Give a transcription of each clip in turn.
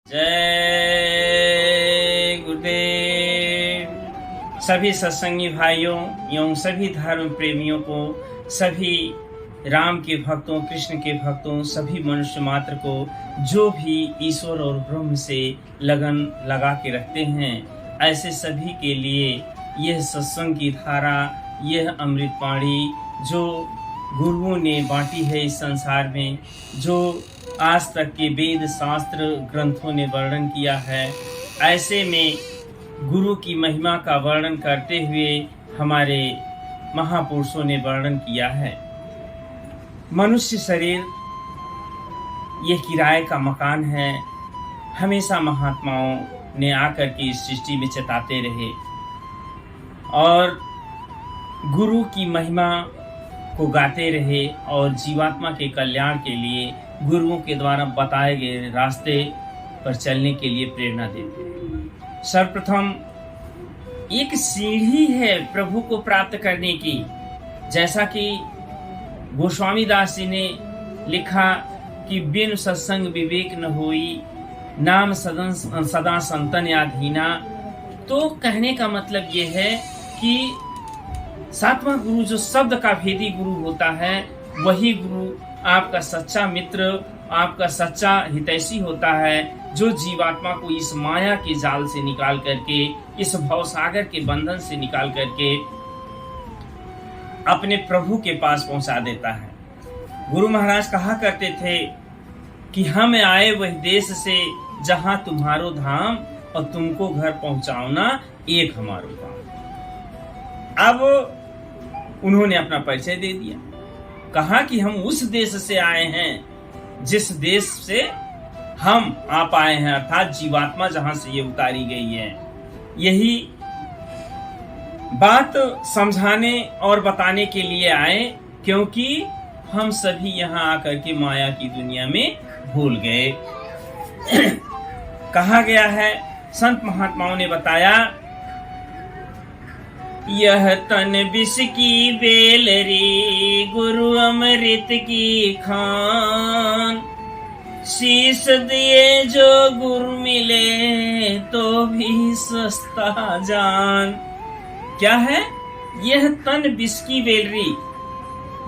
जय गुरुदेव। सभी सत्संगी भाइयों एवं सभी धर्म प्रेमियों को, सभी राम के भक्तों, कृष्ण के भक्तों, सभी मनुष्य मात्र को जो भी ईश्वर और ब्रह्म से लगन लगा के रखते हैं, ऐसे सभी के लिए यह सत्संग की धारा, यह अमृतवाणी जो गुरुओं ने बांटी है इस संसार में, जो आज तक के वेद शास्त्र ग्रंथों ने वर्णन किया है, ऐसे में गुरु की महिमा का वर्णन करते हुए हमारे महापुरुषों ने वर्णन किया है। मनुष्य शरीर ये किराए का मकान है। हमेशा महात्माओं ने आकर के इस सृष्टि में चताते रहे और गुरु की महिमा को गाते रहे और जीवात्मा के कल्याण के लिए गुरुओं के द्वारा बताए गए रास्ते पर चलने के लिए प्रेरणा देते हैं। सर्वप्रथम एक सीढ़ी है प्रभु को प्राप्त करने की, जैसा कि गोस्वामी दास जी ने लिखा कि बिन सत्संग विवेक न होई, नाम सदा संतन याधीना। तो कहने का मतलब ये है कि सातवां गुरु जो शब्द का भेदी गुरु होता है, वही गुरु आपका सच्चा मित्र, आपका सच्चा हितैषी होता है, जो जीवात्मा को इस माया के जाल से निकाल करके, इस भवसागर के बंधन से निकाल करके अपने प्रभु के पास पहुंचा देता है। गुरु महाराज कहा करते थे कि हम आए वह देश से जहां तुम्हारो धाम, और तुमको घर पहुंचाओ ना एक हमारो काम। अब उन्होंने अपना परिचय दे दिया, कहा कि हम उस देश से आए हैं जिस देश से हम आप आए हैं, अर्थात जीवात्मा जहां से ये उतारी गई है। यही बात समझाने और बताने के लिए आए, क्योंकि हम सभी यहाँ आकर के माया की दुनिया में भूल गए। कहा गया है, संत महात्माओं ने बताया, यह तन विष की बेलरी, गुरु अमृत की खान। शीश दिए जो गुरु मिले, तो भी सस्ता जान। क्या है यह तन विष की बेलरी?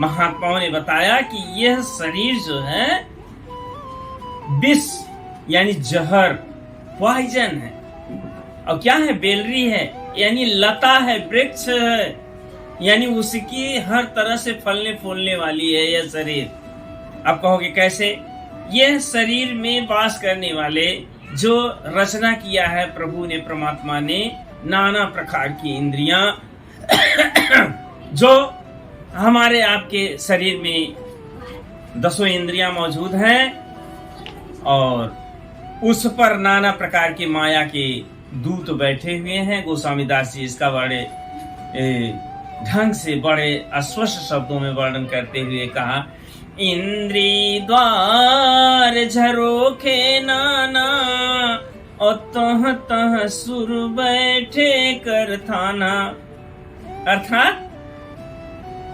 महात्माओं ने बताया कि यह शरीर जो है विष यानी जहर, पॉइजन है। और क्या है? बेलरी है, यानी लता है, वृक्ष है, यानी उसकी हर तरह से फलने फूलने वाली है यह शरीर। अब कहोगे कैसे? यह शरीर में वास करने वाले जो रचना किया है प्रभु ने, परमात्मा ने, नाना प्रकार की इंद्रियां जो हमारे आपके शरीर में 10 इंद्रियां मौजूद हैं, और उस पर नाना प्रकार की माया के दूत बैठे हुए हैं। गोस्वामी दास जी इसका बड़े ढंग से, बड़े अस्पष्ट शब्दों में वर्णन करते हुए कहा, इंद्री द्वार झरोखे नाना, और तह तह सुर बैठे कर थाना। अर्थात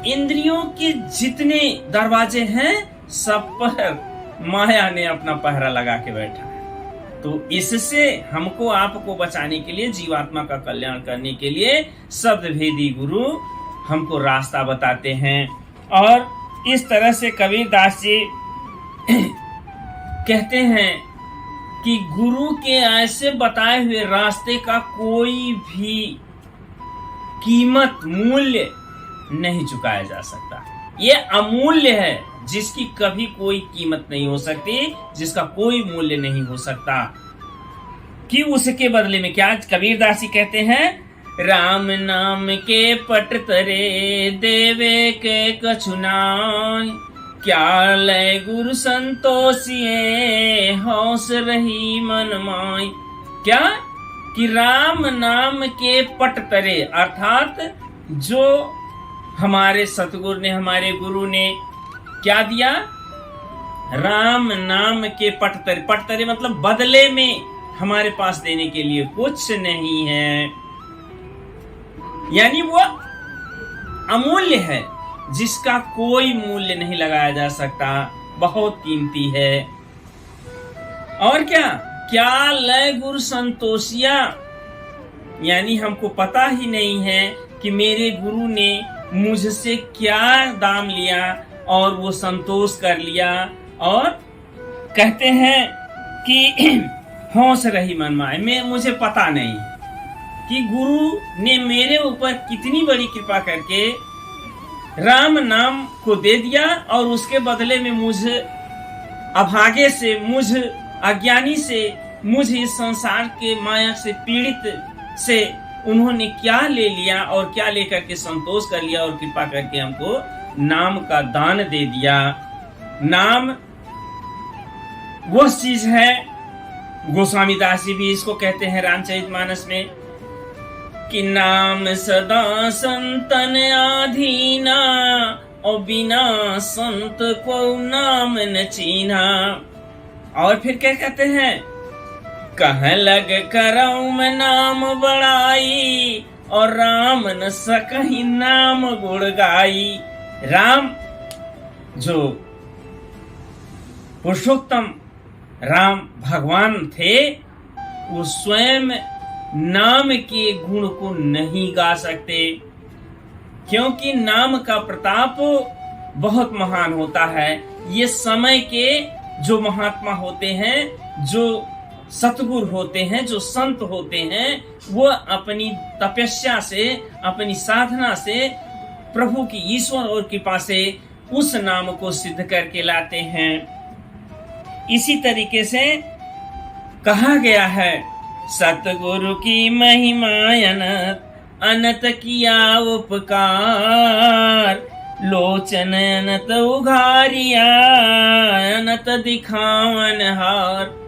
इंद्रियों के जितने दरवाजे हैं, सब पर माया ने अपना पहरा लगा के बैठा है। तो इससे हमको आपको बचाने के लिए, जीवात्मा का कल्याण करने के लिए शब्द भेदी गुरु हमको रास्ता बताते हैं। और इस तरह से कबीर दास जी कहते हैं कि गुरु के ऐसे बताए हुए रास्ते का कोई भी कीमत, मूल्य नहीं चुकाया जा सकता। ये अमूल्य है, जिसकी कभी कोई कीमत नहीं हो सकती, जिसका कोई मूल्य नहीं हो सकता। कि उसके बदले में क्या कबीर दास जी कहते हैं, राम नाम के पट तरे, देवे के कछुनाय। क्या लय गुरु संतोषिए, हौस रही मन माय। क्या? कि राम नाम के पट तरे, अर्थात जो हमारे सतगुरु ने, हमारे गुरु ने क्या दिया? राम नाम के पटतरे। पटतरे मतलब बदले में हमारे पास देने के लिए कुछ नहीं है, यानी वो अमूल्य है, जिसका कोई मूल्य नहीं लगाया जा सकता, बहुत कीमती है। और क्या क्या लय गुरु संतोषिया, यानी हमको पता ही नहीं है कि मेरे गुरु ने मुझसे क्या दाम लिया और वो संतोष कर लिया। और कहते हैं कि होश रही मनमाए, मैं मुझे पता नहीं कि गुरु ने मेरे ऊपर कितनी बड़ी कृपा करके राम नाम को दे दिया और उसके बदले में मुझ अभागे से, मुझ अज्ञानी से, मुझ इस संसार के माया से पीड़ित से उन्होंने क्या ले लिया और क्या लेकर के संतोष कर लिया और कृपा करके हमको नाम का दान दे दिया। नाम वो चीज है, गोस्वामी दास जी भी इसको कहते हैं रामचरितमानस में कि नाम सदा संतन आधीना और बिना संत को नाम न चीना। और फिर क्या कहते हैं, कह लग करऊ में नाम बड़ाई और राम न सकहि नाम गुण गाई। राम जो पुरुषोत्तम राम भगवान थे, वो स्वयं नाम के गुण को नहीं गा सकते, क्योंकि नाम का प्रताप बहुत महान होता है। ये समय के जो महात्मा होते हैं, जो सतगुरु होते हैं, जो संत होते हैं, वो अपनी तपस्या से, अपनी साधना से, प्रभु की ईश्वर और कृपा से उस नाम को सिद्ध करके लाते हैं। इसी तरीके से कहा गया है, सतगुरु की महिमा अनंत, अनंत किया उपकार, लोचन अनंत उघारिया, अनंत दिखावन हार।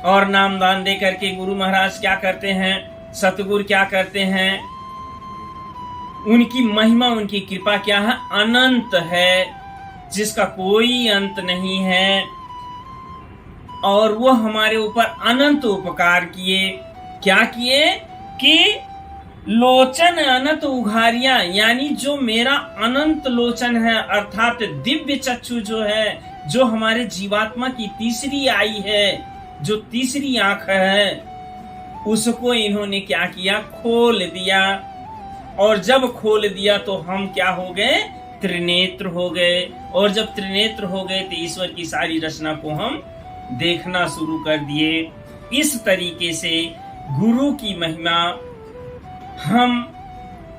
और नामदान दे करके गुरु महाराज क्या करते हैं, सतगुरु क्या करते हैं, उनकी महिमा, उनकी कृपा क्या है, अनंत है, जिसका कोई अंत नहीं है। और वो हमारे ऊपर अनंत उपकार किए। क्या किए कि लोचन अनंत उघारियां, यानी जो मेरा अनंत लोचन है, अर्थात दिव्य चक्षु जो है, जो हमारे जीवात्मा की तीसरी आई है, जो तीसरी आंख है, उसको इन्होंने क्या किया, खोल दिया। और जब खोल दिया तो हम क्या हो गए, त्रिनेत्र हो गए। और जब त्रिनेत्र हो गए तो ईश्वर की सारी रचना को हम देखना शुरू कर दिए। इस तरीके से गुरु की महिमा हम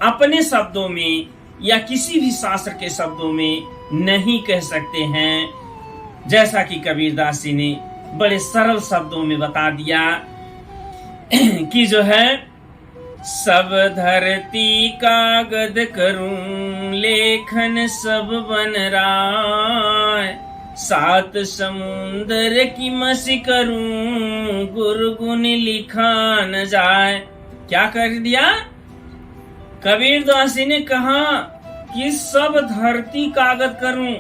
अपने शब्दों में या किसी भी शास्त्र के शब्दों में नहीं कह सकते हैं। जैसा कि कबीरदास जी ने बड़े सरल शब्दों में बता दिया कि जो है, सब धरती कागद करूं, लेखन सब बन राय, सात समुंदर की मसी करूं, गुरु गुण लिखा न जाए। क्या कर दिया, कबीरदास जी ने कहा कि सब धरती कागज करूं,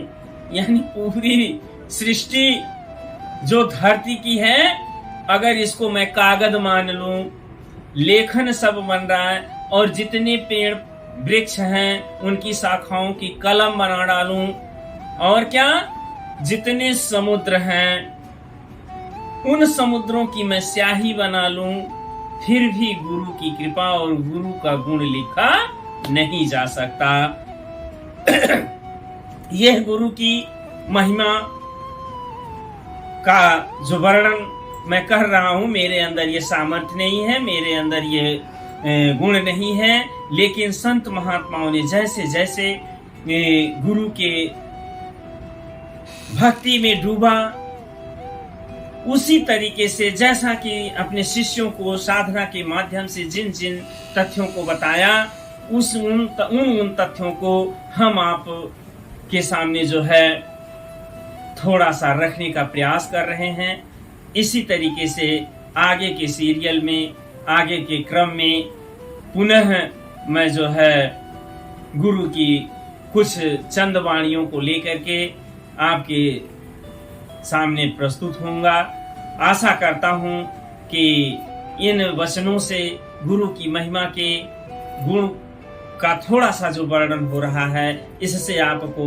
यानी पूरी सृष्टि जो धरती की है, अगर इसको मैं कागज मान लूं, लेखन सब बन रहा है, और जितने पेड़ वृक्ष हैं उनकी शाखाओं की कलम बना डालूं, और क्या, जितने समुद्र हैं उन समुद्रों की मैं स्याही बना लूं, फिर भी गुरु की कृपा और गुरु का गुण लिखा नहीं जा सकता। यह गुरु की महिमा का जो वर्णन मैं कर रहा हूं, मेरे अंदर ये सामर्थ्य नहीं है, मेरे अंदर ये गुण नहीं है, लेकिन संत महात्माओं ने जैसे जैसे गुरु के भक्ति में डूबा, उसी तरीके से जैसा कि अपने शिष्यों को साधना के माध्यम से जिन जिन तथ्यों को बताया, उन तथ्यों को हम आप के सामने जो है थोड़ा सा रखने का प्रयास कर रहे हैं। इसी तरीके से आगे के सीरियल में, आगे के क्रम में पुनः मैं जो है गुरु की कुछ चंद वाणियों को लेकर के आपके सामने प्रस्तुत होऊंगा। आशा करता हूं कि इन वचनों से गुरु की महिमा के गुण का थोड़ा सा जो वर्णन हो रहा है, इससे आपको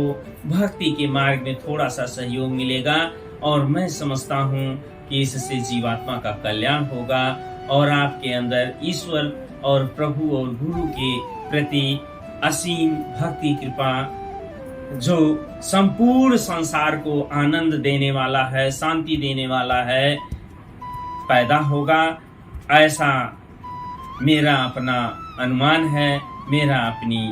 भक्ति के मार्ग में थोड़ा सा सहयोग मिलेगा। और मैं समझता हूं कि इससे जीवात्मा का कल्याण होगा और आपके अंदर ईश्वर और प्रभु और गुरु के प्रति असीम भक्ति कृपा जो संपूर्ण संसार को आनंद देने वाला है, शांति देने वाला है, पैदा होगा। ऐसा मेरा अपना अनुमान है, मेरा अपनी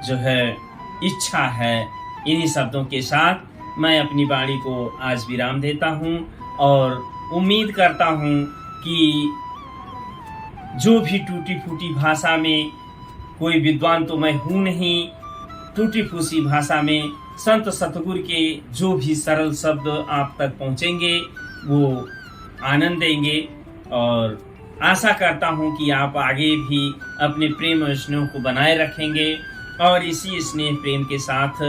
जो है इच्छा है। इन्हीं शब्दों के साथ मैं अपनी वाणी को आज विराम देता हूँ और उम्मीद करता हूँ कि जो भी टूटी फूटी भाषा में, कोई विद्वान तो मैं हूँ नहीं, टूटी फूसी भाषा में संत सतगुरु के जो भी सरल शब्द आप तक पहुँचेंगे वो आनंद देंगे। और आशा करता हूँ कि आप आगे भी अपने प्रेम और स्नेह को बनाए रखेंगे। और इसी स्नेह प्रेम के साथ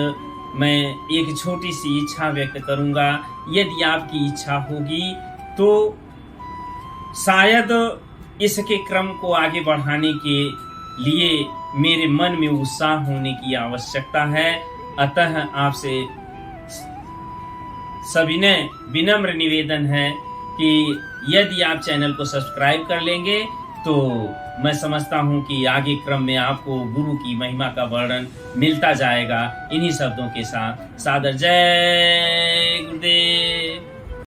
मैं एक छोटी सी इच्छा व्यक्त करूँगा। यदि आपकी इच्छा होगी तो शायद इसके क्रम को आगे बढ़ाने के लिए मेरे मन में उत्साह होने की आवश्यकता है। अतः आपसे सविनय विनम्र निवेदन है कि यदि आप चैनल को सब्सक्राइब कर लेंगे तो मैं समझता हूं कि आगे क्रम में आपको गुरु की महिमा का वर्णन मिलता जाएगा। इन्हीं शब्दों के साथ सादर जय गुरुदेव।